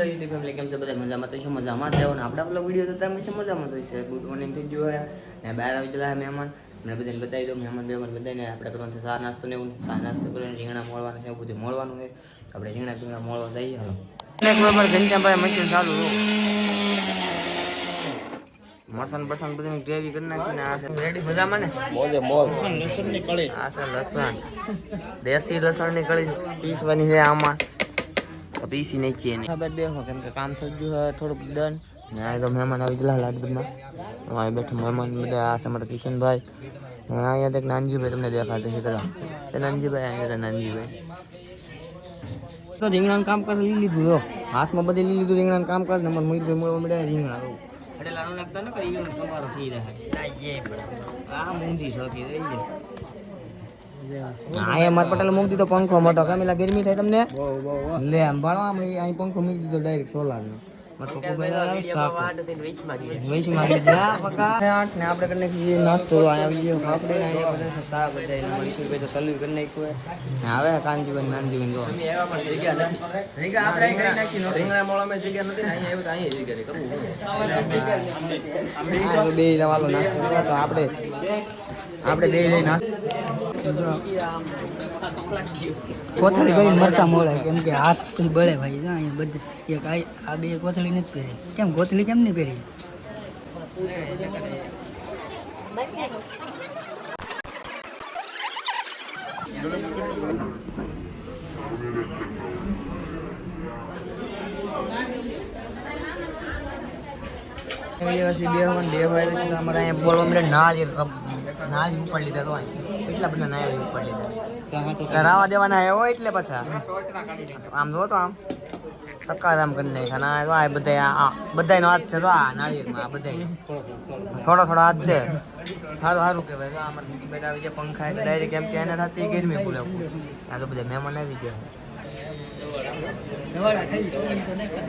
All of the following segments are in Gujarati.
યુટ્યુબ ફેમિલી કેમ છે બધા મજામાં? તો શું મજામાં જ રહેવાનું. આપણા પેલો વિડીયો તો તમે છે મજામાં તો છે. ગુડ મોર્નિંગ થઈ ગયું હોય ને બહાર આવી ગયેલા મહેમાન. મને બધાને બતાવી દો મહેમાન બધાને આપણે કરવાનું છે ચા નાસ્તો ને એવું. ચા નાસ્તો કરીને રીંગણા મોળવાના છે, એવું બધું મોળવાનું છે. આપણે રીંગણા મોળવા જઈએ. હાલો ઘનશ્યામભાઈ મશીન ચાલુ મરસાન બરસાન બધી ગ્રેવી કરી નાખીને આ છે રેડી મજામાં ને મોજે મોજ. લસણની કળી આ છે લસણ દેશી લસણની કળી પીસવાની છે આમાં. પીસી નાખીએ ને ખબર બેહો કેમ કે કામ થઈ ગયું હોય થોડુંક ડન ને આ તો મહેમાન આવી ગયેલા લાડબમાં. અહીંયા બેઠા મહેમાન બધા આ છે મારા કિશનભાઈ. અહીંયા એક નાનજીભાઈ તમને દેખાતે છે પેલા નાનજીભાઈ અહીંયા નાનજીભાઈ તો રીંગણાનું કામકાજ લઈ લીધું જો હાથમાં બધે લઈ લીધું રીંગણાનું કામકાજ ને મોહિતભાઈ મળવા મળ્યા રીંગણા એટલે લાડુ નાખતા ને કઈ સમારો થઈ રહે આ મૂંધી છોકી રહી જાય. હા એ મારા પટેલ મૂકી દીધો પંખો મોટો કામેલા ગરમી થાય તમને લે આમ ભાળો આમ અહીં પંખો મૂકી દીધો ડાયરેક્ટ સોલાર નો. નાસ્તો હવે કાનજીભાઈ નાનજીભાઈ જો બે વાલો નાસ્તો તો આપણે બે લઈ નાસ્તો કોથળી કરી મરસા મોળે કેમ કે હાથ બળે ભાઈ અહીંયા બધે એક આ બે કોથળી નથી પહેરી કેમ કોથળી કેમ નહીં પહેરી અમારે અહીંયા બોલવા મળે નાળ ઉપર લીધા તો કેટલા બધા નાળ ઉપર લીધા રાવા દેવાના હોય એટલે પાછા આમ જો તો આમ સકારામ કરી નાખ્યા આ બધાનો હાથ છે તો આ નાળિયેરમાં આ બધા થોડો હાથ છે. સારું સારું કહેવાય અમારે નીચે બેઠા આવી જાય પંખા એટલે ડાયરેક્ટ એમ કે એને થતી ગરમી પૂરે આ તો બધા મહેમાન આવી ગયા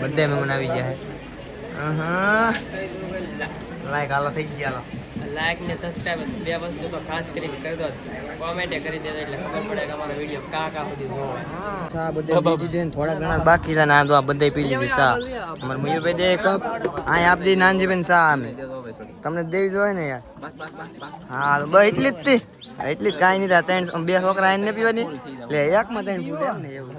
બધા મહેમાન આવી ગયા લાઈક હાલો થઈ ગયા લાઈક ને સબસ્ક્રાઇબ બે વસ્તુ તો ખાસ કરીને કરી દો કોમેન્ટ કરી દેજો એટલે ખબર પડે કે અમારો વિડિયો કા સુધી જોવો. ચા બધે પી દીધી થોડા ઘણા બાકી છે ના તો આ બધે પી લીધી ચા અમાર મયુરભાઈ દે કપ આ આપજી નાનજીબેન ચા અમે તમને દેવી જોઈએ ને યાર હા બસ એટલી જ એટલી જ કાંઈ નહીં ત્રણ બે છોકરા આવીને પીવાની લે એકમાં ત્રણ પૂરે એમ ને એવું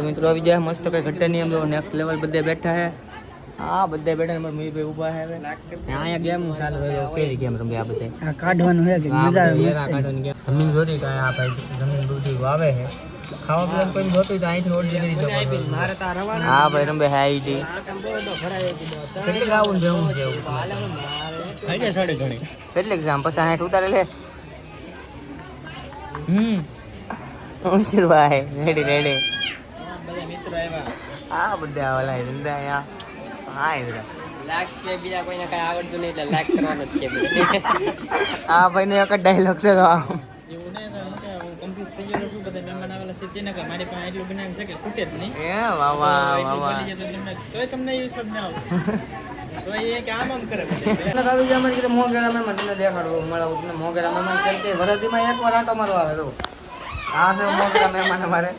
મિત્રો આવી જાય મસ્ત કઈ ઘટે નહીં એમ નેક્સ્ટ લેવલ બધે બેઠા હે હા બધા બેઠા મયુરભાઈ ઉભા હે અહીંયા ગેમ ચાલુ હોય પેલી ગેમ રમી આ બધા કાઢવાનું હે કે મજા આવે કાઢવાની ગેમ જમીન જોતી તો આ ભાઈ જમીન બધી વાવે હે ખાવા પીવાનું કોઈ જોતું તો અહીંથી ઓર્ડર કરી શકો હા ભાઈ રમે હે આઈડી કેટલી આવું જવું છે કેટલી એક્ઝામ પછી 60 ઉતારે લે ભાઈ રેડી બધા મિત્રો આવ્યા હા બધા ઓલા ધંધા હા લાખ છે બીજા કોઈને કઈ આવડતું નહીં એટલે લાખ કરવાનો જ છે હા ભાઈ નો એક જ ડાયલોગ છે તો એવું નહીં હું કન્ફ્યુઝ થઈ ગયો છું બધા મહેમાન આવેલા છે તેને કઈ મારી પાસે એટલું બનાવી શકે ખૂટે જ નહીં એ વાહ તોય તમને વિશ્વાસ ના આવે તો એ કે આમ કરે એટલે આવી જાય મને મોગેરા મહેમાન તમને દેખાડું મળાવું તમને મોગેરા મહેમાન કરતે વરદીમાં એકવાર આંટો મારવા આવે તો આ છે મોગેરા મહેમાન અમારે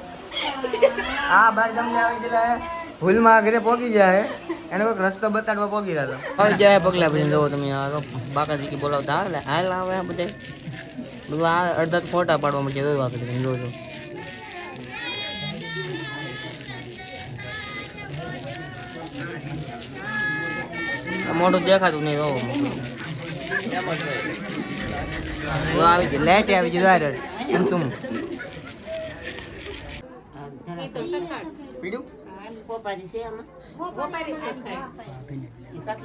હા બાર ગમલે આવી ગયેલા ભૂલમાં ઘરે પહોંચી જાય એને કોઈક રસ્તો બતાડવા પહોંચી રહ્યા હતા જાય પગલા ભરીને જવો તમે બાકાજી કે બોલાવતા એટલે હાલ આવે આ બધે બધું આ અડધા ફોટા પાડવા માટે જોયું આપણે જોજો મોઢું દેખાતું નહીં આવી ગયું લાઈટ આવી ગયું ચૂમ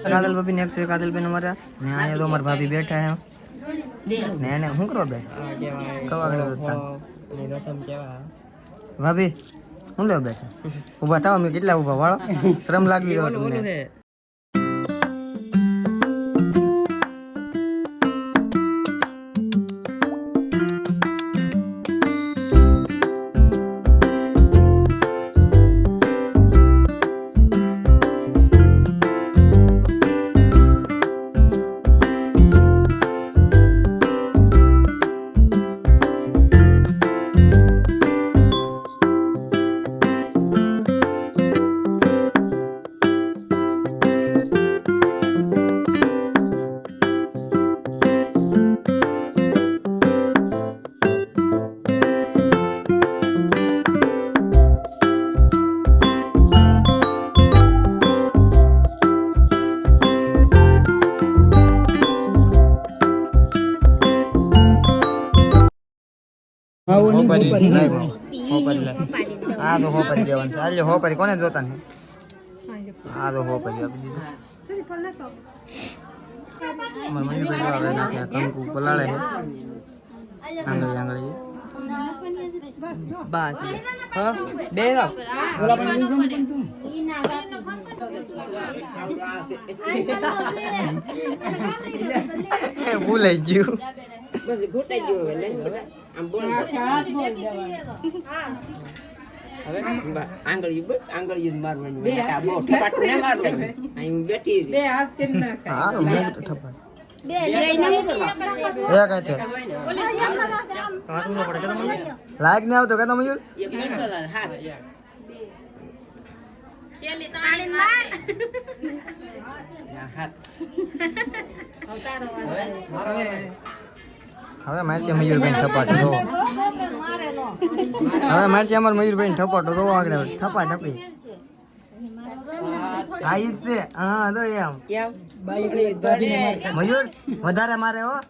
કાદલ ભાભી નેક્સ્ટ છે કાદલ બેન અમારા ને અહીંયા તો અમારા ભાભી બેઠા હે ને એને શું કરો બે કવાગડે ભાભી શું લે બેઠા ઉભા થાવ અમે કેટલા ઉભા વાળો શ્રમ લાગી ગયો તમને હોપારી હા તો હોપારી દેવાનું છે આજે હોપારી કોને જોતા ને હા તો હોપારી આપી દીધું અમાર મયુરભાઈ આવે નાખ્યા કંકુ પલાળે છે આંગળી આંગળી બસ હા બે દો બોલા પણ ભૂલાઈ ગયું બસ ઘૂટાઈ ગયો હવે આમ બોલ હવે આંગળીયું મારવાની બે બહુ ઠપાટ ન મારવાની અહીં બેઠી બે હાથ કરી નાખે હા મેં તો ઠપાટ બે લઈ ન મૂકવા એ કઈ છે લાઈક ને આવતો કે તમે મયુર એક મિનિટ હાથ ચેલી તાળી માર હાથ હવે મારશે મયુરભાઈ ઠપાટો જો હવે મારશે અમાર મયુરભાઈ ઠપાટો જો આગળ ઠપા ઠપી આ ઈ છે હા તો એમ કેમ બાઈ મયુર વધારે મારે હો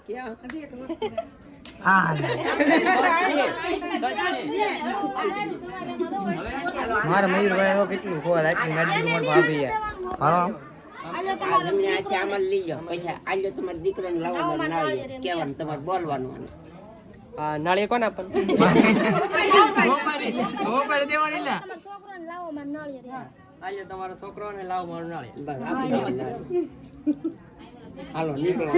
કેમ હા મારે મયુરભાઈ તો કેટલું ખોવા રાખી મારી ઉંમર ભાભી હાલો નાળિયેર કોને આપવાનું આજે તમારો છોકરો ને લાવો મારું નાળિયેર હાલો નીકળો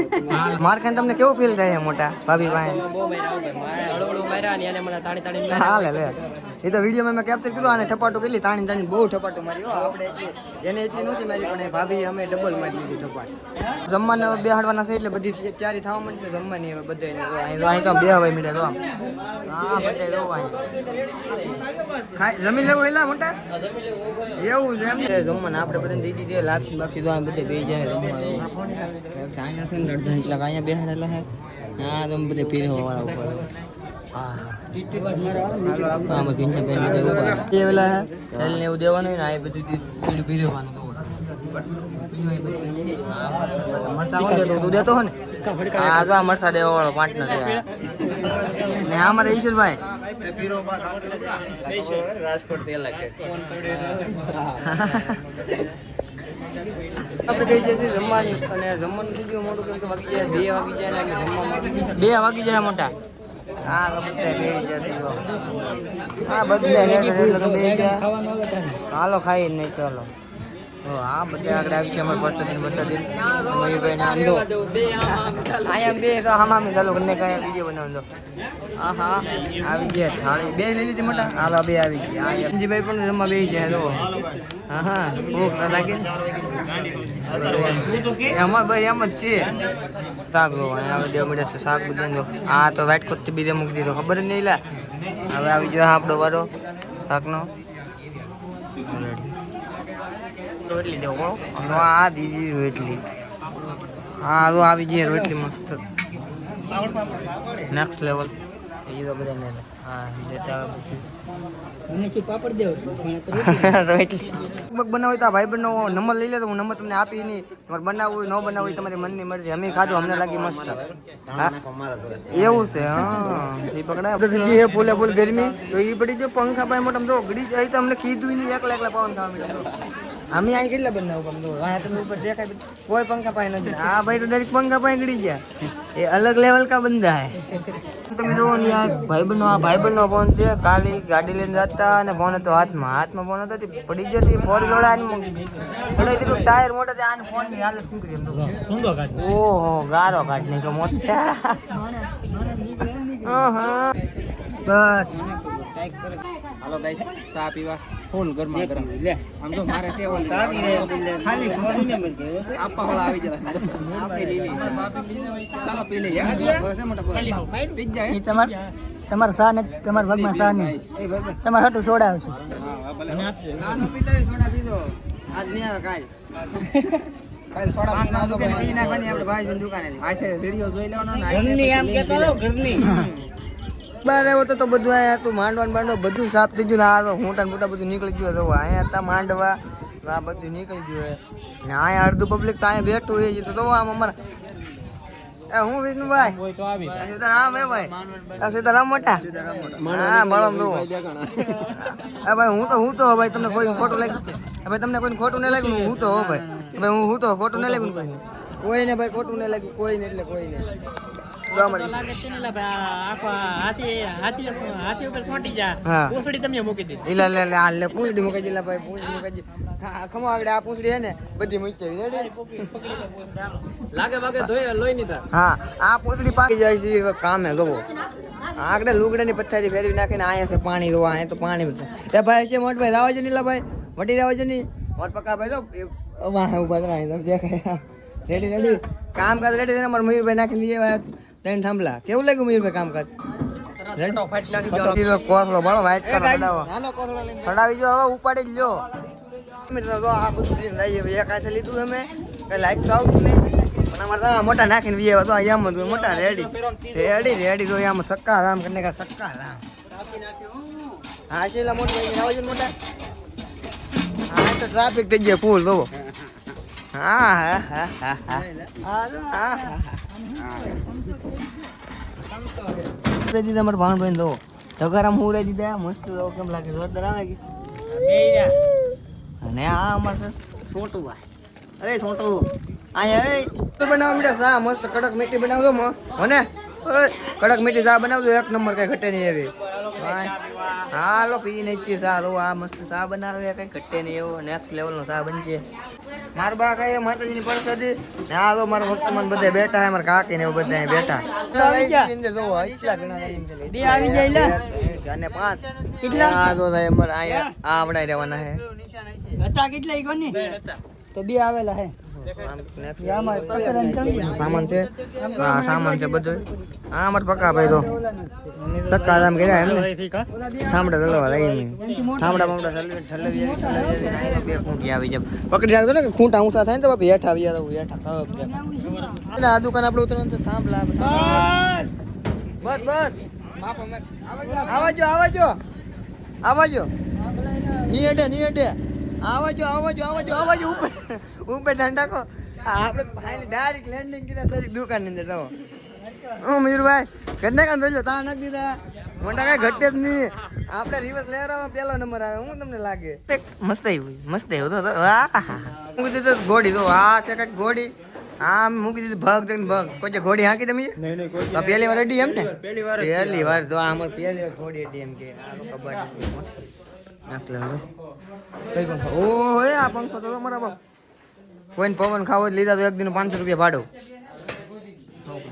માર્કેટ તમને કેવું ફીલ થાય મોટા ભાભી ભાઈ બહુ માર્યા હળવળું માર્યા ને એને મને તાણી તાણી હા લે એ તો વિડીયો મેં કેપ્ચર કર્યો અને ઠપાટો કેટલી તાણી તાણી બહુ ઠપાટો મારી હો આપણે એને એટલી નહોતી મારી પણ ભાભી અમે ડબલ મારી દીધી ઠપાટ જમવાને બેહાડવાના છે એટલે બધી તૈયારી થવા મળશે જમવાની હવે બધાને અહીં તો બે હવે મીડે તો હા બધા જો અહીં જમી લેવું એલા મોટા એવું છે એમ જમવાને આપણે બધાને દીધી દે લાપસી બાપસી તો બધે બે જાય જમવા અહીંયા છે ને અડધા એટલા અહીંયા બેહાડેલા છે હા તમે બધે પીરવા વાળા ઉપર એવું દેવાનું ને આ બધું પીરવાનું મરસા કોણ દેતો તું દેતો હો ને આગા મરસા દેવા વાળો પાર્ટનર છે ને અમારે ઈશ્વરભાઈ રાજકોટ થી અલગ આપણે કઈ જશે જમવાનું અને જમવાનું થઈ ગયું મોટું કેમ કે વાગી જાય 2 વાગી જાય ને જમવામાં 2 વાગી જાય મોટા હા બધા બે જાય હા બધા બે જાય હાલો ખાઈ નહીં ચાલો હા બધા આગળ આવી છે અમારે પરસોદીન મયુરભાઈ ના અંદો આયા બે તો હામાં ચાલુ કરીને કઈ વિડીયો બનાવજો હા હા આવી ગયા થાળી બે લઈ લીધી મોટા હા બે આવી ગયા આ એમજીભાઈ પણ જમવા બે જાય જો હા હા ભૂખ ના લાગે એમાં ભાઈ એમ જ છે શાક જોવા દેવ મળે છે શાક બધું આ તો વાઇટ કોથી બીજે મૂકી દીધો ખબર જ નહીં લા હવે આવી ગયો આપણો વારો શાકનો રોટલી દેવો આ દીધી રોટલી હા તો આવી જઈએ રોટલી મસ્ત નેક્સ્ટ લેવલ એ તો બધા હા દેતા રોટલી બનાવી તો ભાઈ બહેનનો નંબર લઈ લે તો હું નંબર તમને આપી નહીં તમારે બનાવવું હોય ન બનાવવું હોય તમારી મનની મરજી અમે ખાધું અમને લાગી મસ્ત એવું છે હા એ પકડાય ફૂલે ફૂલ ગરમી તો એ પડી જો પંખા પાસે મોટા તો ગળી જાય તો અમને કીધું નહીં એકલા એકલા પવન ખાવા મળે અમે અહીં કેટલા બનાવું પણ અહીંયા તમે ઉપર દેખાય કોઈ પંખા પાસે નથી આ ભાઈ તો દરેક પંખા પાસે ગળી ગયા એ અલગ લેવલ કા બંદા હે તમે જોવો ને આ ભાઈબંધનો ફોન છે કાલી ગાડી લઈને જતા અને ફોન હતો હાથમાં ફોન હતો પડી જતી ફોર લોડા પડી દીધું ટાયર મોટા આને ફોન ની હાલત શું કરી ઓહો ગારો કાઢ નહીં કે મોટા બસ હાલો ગાઈસ ચા પીવા ફૂલ ગરમા ગરમ લે આમ જો મારે છે ઓલ ખાલી આપા વાળા આવી જતા આપણે લઈ લઈએ ચાલો પી લઈએ બસ મોટા પી જાય તમાર સા ને તમારા ભાગમાં સા ને તમાર હાટુ સોડા આવશે નાનો પીતો સોડા પીધો આજ નહીં આવે કાલ સોડા પી નાખવાની આપણે ભાઈ દુકાને આ વિડિયો જોઈ લેવાનો ને ઘરની આમ કેતો રહો ઘરની બાર આવ્યો તો બધું અહીંયા હતું માંડવા બધું સાફ થઈ ગયું આ મોટા મોટા બધું નીકળી ગયું તો અહીંયા હતા માંડવા આ બધું નીકળી ગયું ને અહીંયા અડધું પબ્લિક તો અહીંયા બેઠું હોય તો આમ અમારા એ હું વિષ્ણુભાઈ હોય તો આવી સીતારામ હે ભાઈ સીતારામ મોટા હા બળમ દો ભાઈ હું તો ભાઈ તમને કોઈ ખોટું લાગ્યું ભાઈ તમને કોઈ ખોટું નહીં લાગ્યું હું તો ભાઈ હું તો ખોટું નહીં લાગ્યું કોઈને ભાઈ ખોટું નહીં લાગ્યું કોઈને એટલે કોઈને લાગે છે ને ભાઈ આખો હાથી ઉપર સોંટી જા હા. પૂંછડી તમને મૂકી દીધી લે પૂંછડી મૂકી દીલા ભાઈ પૂંછડી મૂકી દી ખમો આગળ આ પૂંછડી હે ને બધી મૂકી રેડી લાગે વાગે ધોઈ લોહી ની તાર હા આ પૂંછડી પાકી જાય છે હવે કામે જોવો આગળ લુગડાની પથ્થારી ફેરવી નાખીને અહીંયા છે પાણી જોવા અહીંયા તો પાણી એ ભાઈ છે મોટ ભાઈ રાવજો નીલા ભાઈ વટી રાવજો ની મોટ પકા ભાઈ તો વાહ ઉભા રહી દેખાય રેડી કામ કાજ રેડી છે ને મારા મયુરભાઈ નાખીને જેવા ત્રણ થાંભલા કેવું લાગ્યું મયુરભાઈ કામકાજ કોથળો બળો વાઈટ કરો ચડાવી જો હવે ઉપાડી જ લ્યો મિત્રો તો આ બધું એક હાથે લીધું અમે કઈ લાઈટ તો આવતું નહીં પણ અમારે તો મોટા નાખીને વીએ તો અહીંયા જ મોટા રેડી તો અહીંયા સક્કા રામ કરીને કા સક્કા રામ હા શેલા મોટા આવાજ મોટા હા તો ટ્રાફિક થઈ જાય ફૂલ તો હા દીધા મારા ભાણભાઈ દો તગારામ ઉડાઈ દીધા મસ્ત કેમ લાગે જોરદાર આવે કે અને આ અમારે છોટું ભાઈ અરે છોટું અહીંયા બનાવો મીઠા સા મસ્ત કડક મીઠી બનાવજો મને કડક મીઠી સા બનાવજો એક નંબર કઈ ઘટે નહીં એવી હાલો પી નહીં સા તો આ મસ્ત સા બનાવે કઈ ઘટે નહીં એવો નેક્સ્ટ લેવલનો સા બનશે મારા બા કઈ માતાજીની પરસાદી હા તો મારા ભક્તમાન બધા બેઠા હે મારા કાકી ને એવું બધા બેઠા આવી જાય અને 5 કેટલા આ તો અમારે અહીંયા આવડાઈ રહેવાના હે હતા કેટલા કોની તો બે આવેલા હે સામાન છે હા સામાન છે બધું હા અમાર પક્કા ભાઈ તો સક્કા રામ ગયા એમ ને ઠામડા દલવા લઈ ઠામડા બામડા ઠલવી બે ખૂંટી આવી જાય પકડી રાખજો ને કે ખૂંટા ઊંચા થાય ને તો બાપી હેઠા આવી જાય હેઠા એટલે આ દુકાન આપણે ઉતરવાનું છે થાંભલા બસ આવાજો ની અડે આવાજો ઉપર ડાંડાકો આપણે ફાઇનલી ડાયરેક્ટ લેન્ડિંગ કીધા તારી દુકાન ની અંદર જાઓ હું મયુરભાઈ ઘરને કામ જોજો તા નાખ દીધા મોટા કઈ ઘટે જ નહીં આપણે રિવર્સ લેવરામાં પહેલો નંબર આવે હું તમને લાગે મસ્ત આવ્યું તો મૂકી દીધું ઘોડી તો આ છે કઈક ઘોડી આમ મૂકી દીધું ભગ કોઈ ઘોડી હાંકી તમે પહેલી વાર અડી એમ ને પહેલી વાર તો અમારે પહેલી વાર ઘોડી અડી એમ કે કબાડી નાખ લેવું કઈ પંખો ઓહો આ પંખો તો મારા બાપ કોઈને પવન ખાવો લીધા તો એક દિન 500 રૂપિયા ભાડું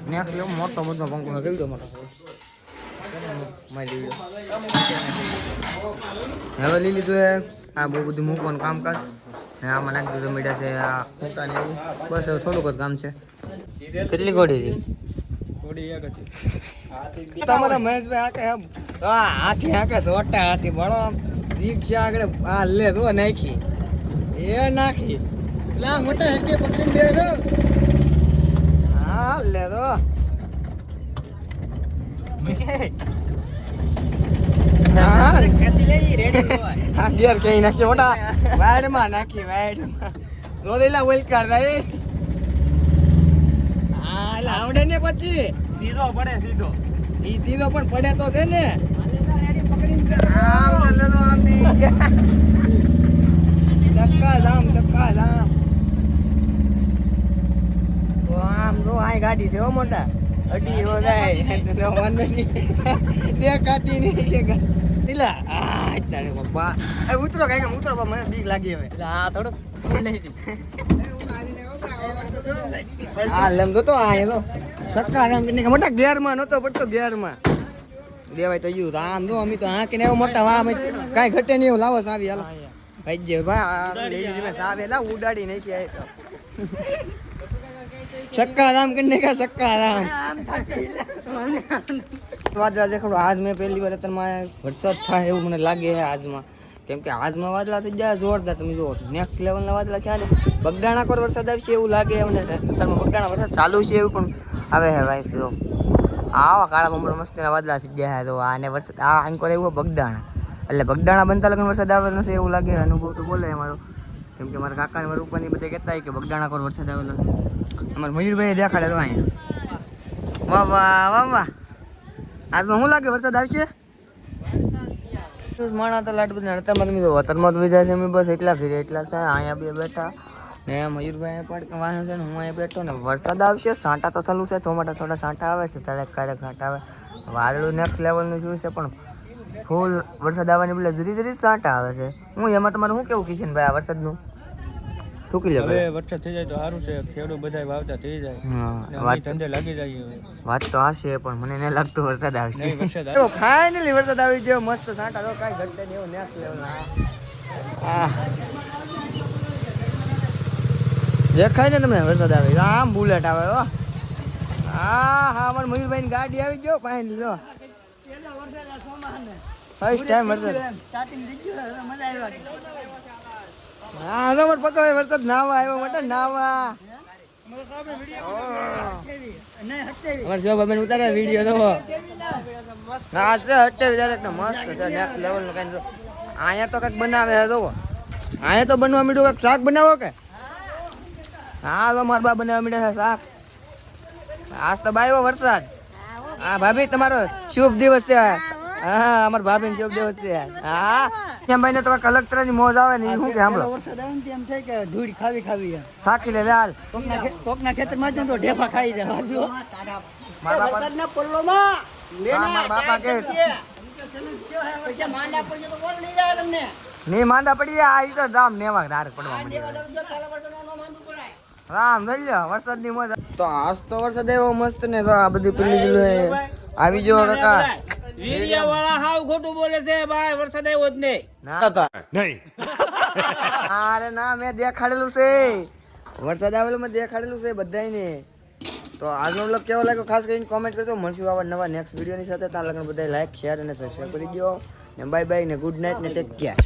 નેક્સ્ટ લેવો મોટો બધો પંખો કહી દો મોટો હવે લઈ લીધું આ બહુ બધું મૂકવાનું કામકાજ ને આમાં નાખી દીધું મીઠા છે આ ખૂંટા ને એવું બસ હવે થોડુંક જ કામ છે કેટલી ઘોડી હતી તમારા મહેશભાઈ હાથી હાકે સોટા હાથી બળો રિક્ષા આગળ આ લે તો નાખી એ નાખી લા મોટા હેકે પકડીને બે રો હા લે તો હા ગિયર કઈ નાખી મોટા વાડ માં નાખી વાડ માં રોદેલા ઓઇલ કાઢ દે હા લા આવડે ને પછી સીધો પણ પડે તો છે ને ચક્કા જામ આમ જો આ ગાડી છે હો મોટા અડી હો જાય દેખાતી નહીં દિલા આ તારે બાપા એ ઉતરો કઈ ઉતરો મને બીક લાગી હવે આ થોડું આ લેમ તો આ એ તો ચક્કા જામ કે મોટા ગેર માં નતો પડતો ગેર માં દેવાય તો યુ આમ જો અમે તો હાંકીને એવો મોટા વાહ કાંઈ ઘટે નહીં એવું લાવો સાવી હાલો ભાઈ જે ભાઈ સાવે લા ઉડાડી નાખી સક્કા રામ કરીને કા સક્કા રામ વાદળા દેખાડો આજ મેં પહેલી વાર અત્યારમાં વરસાદ થાય એવું મને લાગે છે આજમાં કેમ કે આજમાં વાદળા થઈ જાય જોરદાર તમે જુઓ નેક્સ્ટ લેવલના વાદળા ચાલે બગદાણા પર વરસાદ આવશે એવું લાગે મને અત્યારમાં બગદાણા વરસાદ ચાલુ છે એવું પણ આવે હે ભાઈ તો આવા કાળા બમડો મસ્તીના વાદળા થઈ ગયા તો આને વરસાદ આ આંકોર એવું બગદાણા એટલે બગદાણા બનતા લગન વરસાદ આવેલો છે એવું લાગે અનુભવ તો બોલે અમારો કેમ કે મારા કાકાને મારા ઉપરની બધા કહેતા કે બગદાણા પર વરસાદ આવેલો અમારા મયુરભાઈ દેખાડે તો અહીંયા વાહ વાહ વાહ વાહ. આજમાં શું લાગે વરસાદ આવશે? માણા તો લાટ બધા નડતરમાં તમે વતનમાં તો બીજા છે અમે બસ એટલા ફીરે એટલા છે અહીંયા બે બેઠા ને મયુરભાઈ પડ વાહન છે ને હું અહીંયા બેઠો ને વરસાદ આવશે સાંટા તો ચાલુ છે થોડા થોડા સાંટા આવે છે ક્યારેક સાંટા આવે વાદળું નેક્સ્ટ લેવલનું જોયું છે પણ ફૂલ વરસાદ આવવાની બદલે ધીરે ધીરે સાંટા આવે છે હું એમાં તમારું શું કેવું કિશનભાઈ આ વરસાદનું ઠૂકી લે હવે વરસાદ થઈ જાય તો સારું છે ખેડૂત બધા વાવતા થઈ જાય વાત ધંધે લાગી જાય વાત તો આ છે પણ મને નહીં લાગતું વરસાદ આવશે નહીં વરસાદ તો ફાઇનલી વરસાદ આવી ગયો મસ્ત સાંટા તો કાંઈ ઘટે નહીં એવું નેક્સ્ટ લેવલ દેખાય ને તમને વરસાદ આવે આમ બુલેટ આવે હો હા હા અમારે મયુરભાઈ ગાડી આવી ગયો ફાઇનલી જો ફર્સ્ટ ટાઈમ વરસાદ હા તો અમારે પકવાય વરસાદ નાવા આવ્યો માટે નાવા અમારે શોભાબેન ઉતારે વિડીયો તો હા છે હટેવી ડાયરેક્ટ મસ્ત છે નેક્સ્ટ લેવલ નું કઈ અહીંયા તો કંઈક બનાવે છે તો અહીંયા તો બનવા મીઠું કંઈક શાક બનાવો કે હા તો મારા બા બનાવવા મીઠા છે શાક આજ તો બાયો વરસાદ હા ભાભી તમારો શુભ દિવસ છે હા અમારા ભાભી શુભ દિવસ છે હા કેમ ભાઈ ને તો કંઈક અલગ તરહની મોજ આવે ને શું કે સાંભળો વરસાદ આવે ને એમ થાય કે ધૂળ ખાવી સાકી લે હાલ કોકના ખેતરમાં જ તો ઢેફા ખાઈ જાય મારા બાપા ના પલ્લોમાં હા, મારા બાપા કે પછી માંડા પડશે તો કોણ લઈ જાય તમને ની માંદા પડી આ ઈ તો રામ નેવા ધાર પડવા માંડી રામ જોઈ લો વરસાદની મોજ તો આજ તો વરસાદ આવ્યો મસ્ત ને તો આ બધી પેલી ગયેલું આવી જો કાકા વીડિયો વાળા હાવ ખોટું બોલે છે ભાઈ વરસાદ આવ્યો જ નહીં નહીં અરે ના મેં દેખાડેલું છે વરસાદ આવેલો મેં દેખાડેલું છે બધાને તો આજનો વ્લોગ કેવો લાગ્યો ખાસ કરીને કોમેન્ટ કરજો મળશું આવા નવા નેક્સ્ટ વિડીયોની સાથે ત્યાં લગન બધા લાઈક શેર અને સબસ્ક્રાઈબ કરી દો ને બાય બાય ને ગુડ નાઇટ ને ટેક કેર